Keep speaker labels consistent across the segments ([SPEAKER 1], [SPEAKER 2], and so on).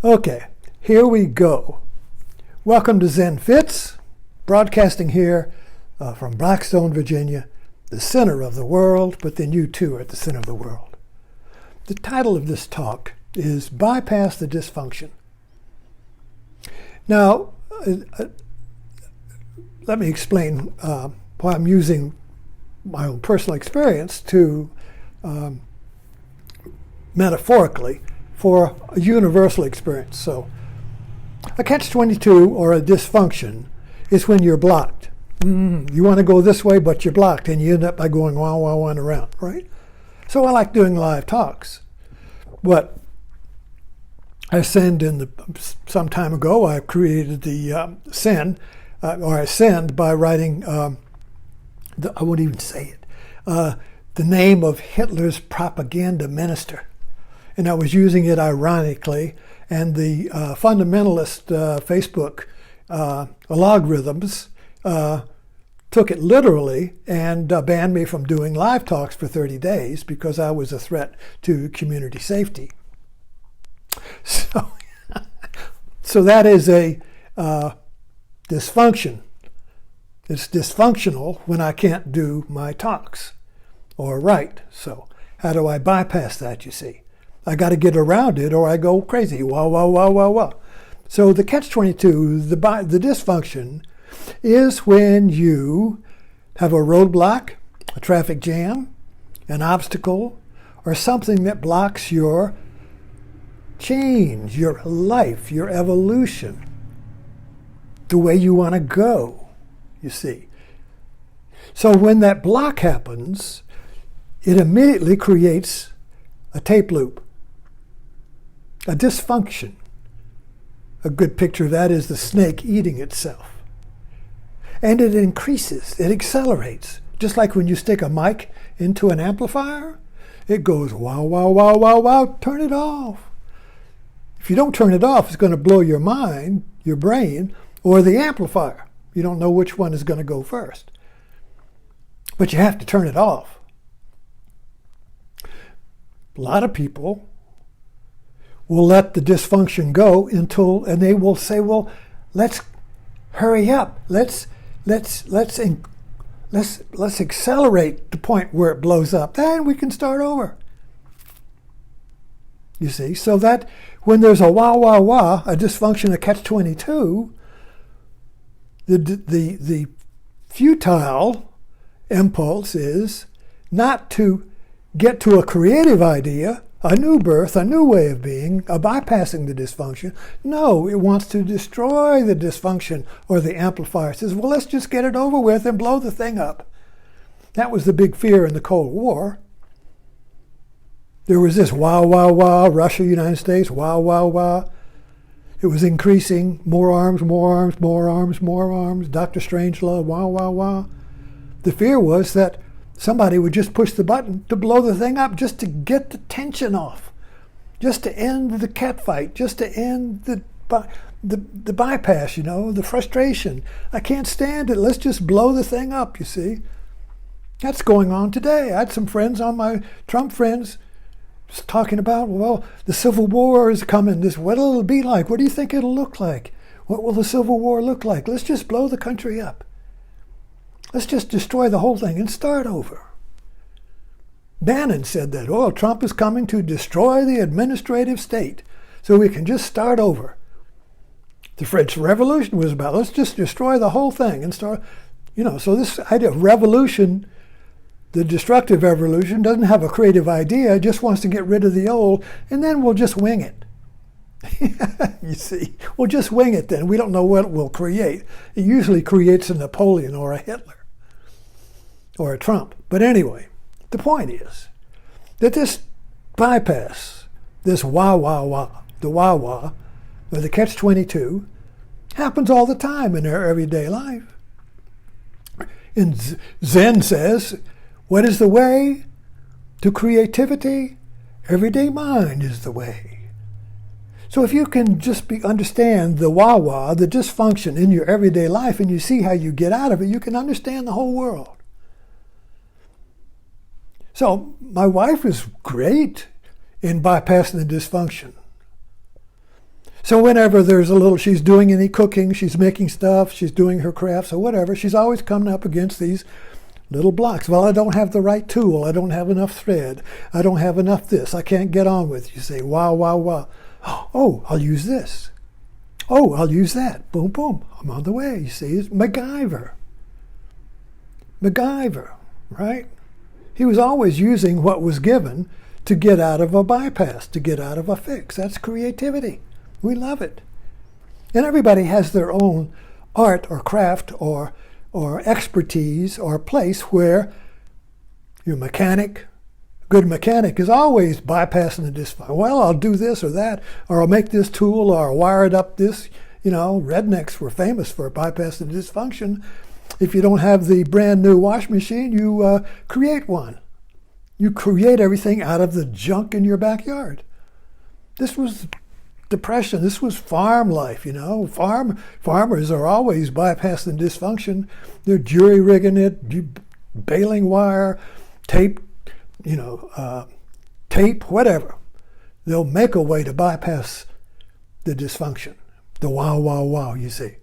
[SPEAKER 1] Okay, here we go. Welcome to Zen Fits, broadcasting here from Blackstone, Virginia, the center of the world, but then you too are at the center of the world. The title of this talk is Bypass the Dysfunction. Now, let me explain why I'm using my own personal experience to metaphorically for a universal experience. So a catch-22 or a dysfunction is when you're blocked. You want to go this way, but you're blocked, and you end up by going wah, around, right? So I like doing live talks. What I send some time ago, I created the I send by writing, I won't even say it, the name of Hitler's propaganda minister. And I was using it ironically, and the fundamentalist Facebook algorithms took it literally and banned me from doing live talks for 30 days because I was a threat to community safety. So that is a dysfunction. It's dysfunctional when I can't do my talks or write. So how do I bypass that, you see? I got to get around it or I go crazy. Wah. So the catch-22, the dysfunction, is when you have a roadblock, a traffic jam, an obstacle, or something that blocks your change, your life, your evolution, the way you want to go, you see. So when that block happens, it immediately creates a tape loop, a dysfunction. A good picture of that is the snake eating itself. And it increases, it accelerates. Just like when you stick a mic into an amplifier, it goes wow, turn it off. If you don't turn it off, it's going to blow your mind, your brain, or the amplifier. You don't know which one is going to go first. But you have to turn it off. A lot of people will let the dysfunction go and they will say, well, let's hurry up. Let's accelerate the point where it blows up. Then we can start over. You see, so that when there's a wah, a dysfunction, a catch-22, the futile impulse is not to get to a creative idea, a new birth, a new way of being, a bypassing the dysfunction. No, it wants to destroy the dysfunction or the amplifier. It says, well, let's just get it over with and blow the thing up. That was the big fear in the Cold War. There was this wah, Russia, United States, wah. It was increasing, more arms, Dr. Strangelove, wah. The fear was that somebody would just push the button to blow the thing up just to get the tension off, just to end the catfight, just to end the bypass, the frustration. I can't stand it. Let's just blow the thing up, you see. That's going on today. I had some friends on my Trump friends just talking about, well, the Civil War is coming. What will it be like? What do you think it'll look like? What will the Civil War look like? Let's just blow the country up. Let's just destroy the whole thing and start over. Bannon said that, Trump is coming to destroy the administrative state so we can just start over. The French Revolution was about, let's just destroy the whole thing and start, so this idea of revolution, the destructive evolution, doesn't have a creative idea, it just wants to get rid of the old, and then we'll just wing it. You see, we'll just wing it then. We don't know what it will create. It usually creates a Napoleon or a Hitler or a Trump. But anyway, the point is that this bypass, this wah, the wah, or the catch-22, happens all the time in our everyday life. And Zen says, what is the way to creativity? Everyday mind is the way. So if you can just understand the wah, the dysfunction in your everyday life, and you see how you get out of it, you can understand the whole world. So my wife is great in bypassing the dysfunction. So whenever there's a little, she's doing any cooking, she's making stuff, she's doing her crafts or whatever, she's always coming up against these little blocks. Well, I don't have the right tool. I don't have enough thread. I don't have enough this. I can't get on with. You say, wow, wow, wow. Oh, I'll use this. Oh, I'll use that. Boom, boom. I'm on the way. You see, it's MacGyver. MacGyver, right? He was always using what was given to get out of a bypass, to get out of a fix. That's creativity. We love it. And everybody has their own art or craft or expertise or place where your mechanic, good mechanic, is always bypassing the dysfunction. Well, I'll do this or that, or I'll make this tool, or I'll wire it up this. You know, rednecks were famous for bypassing the dysfunction. If you don't have the brand new wash machine, you create one. You create everything out of the junk in your backyard. This was depression. This was farm life, you know. Farmers are always bypassing dysfunction. They're jury rigging it, baling wire, tape, tape, whatever. They'll make a way to bypass the dysfunction. The wow, wow, wow, you see.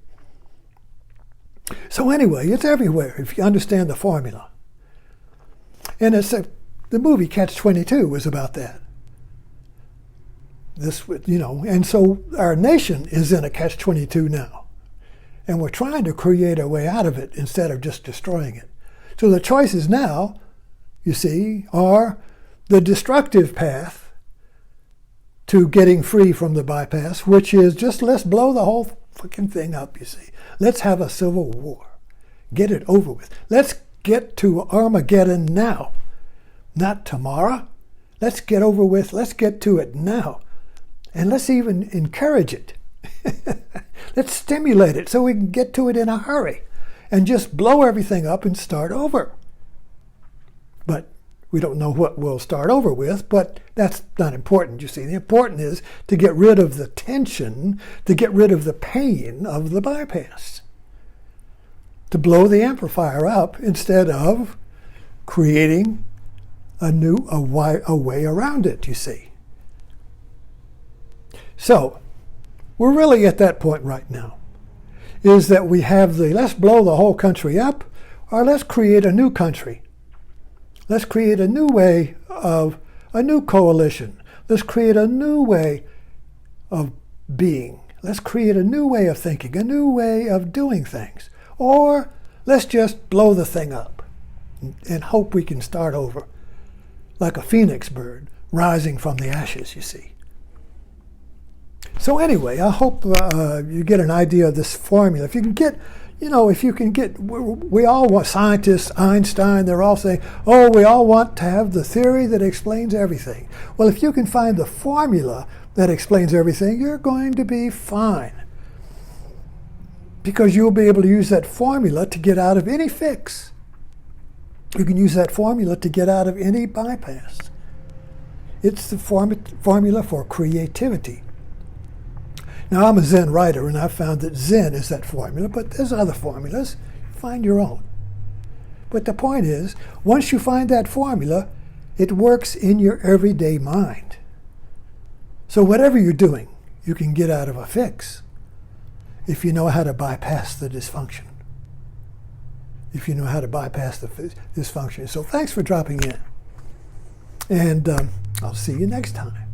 [SPEAKER 1] So anyway, it's everywhere if you understand the formula. And the movie Catch-22 was about that. And so our nation is in a catch-22 now. And we're trying to create a way out of it instead of just destroying it. So the choices now, you see, are the destructive path to getting free from the bypass, which is just let's blow the whole fucking thing up, you see. Let's have a civil war. Get it over with. Let's get to Armageddon now, not tomorrow. Let's get over with. Let's get to it now. And let's even encourage it. Let's stimulate it so we can get to it in a hurry and just blow everything up and start over. But we don't know what we'll start over with, but that's not important, you see. The important is to get rid of the tension, to get rid of the pain of the bypass, to blow the amplifier up instead of creating a way around it, you see. So, we're really at that point right now, is that we have let's blow the whole country up, or let's create a new country. Let's create a new way of, a new coalition. Let's create a new way of being. Let's create a new way of thinking, a new way of doing things. Or let's just blow the thing up and hope we can start over like a phoenix bird rising from the ashes, you see. So anyway, I hope you get an idea of this formula. If you can get, we all want, scientists, Einstein, they're all saying, oh, we all want to have the theory that explains everything. Well, if you can find the formula that explains everything, you're going to be fine. Because you'll be able to use that formula to get out of any fix. You can use that formula to get out of any bypass. It's the formula for creativity. Now, I'm a Zen writer, and I've found that Zen is that formula, but there's other formulas. Find your own. But the point is, once you find that formula, it works in your everyday mind. So whatever you're doing, you can get out of a fix if you know how to bypass the dysfunction. If you know how to bypass the dysfunction. So thanks for dropping in. And I'll see you next time.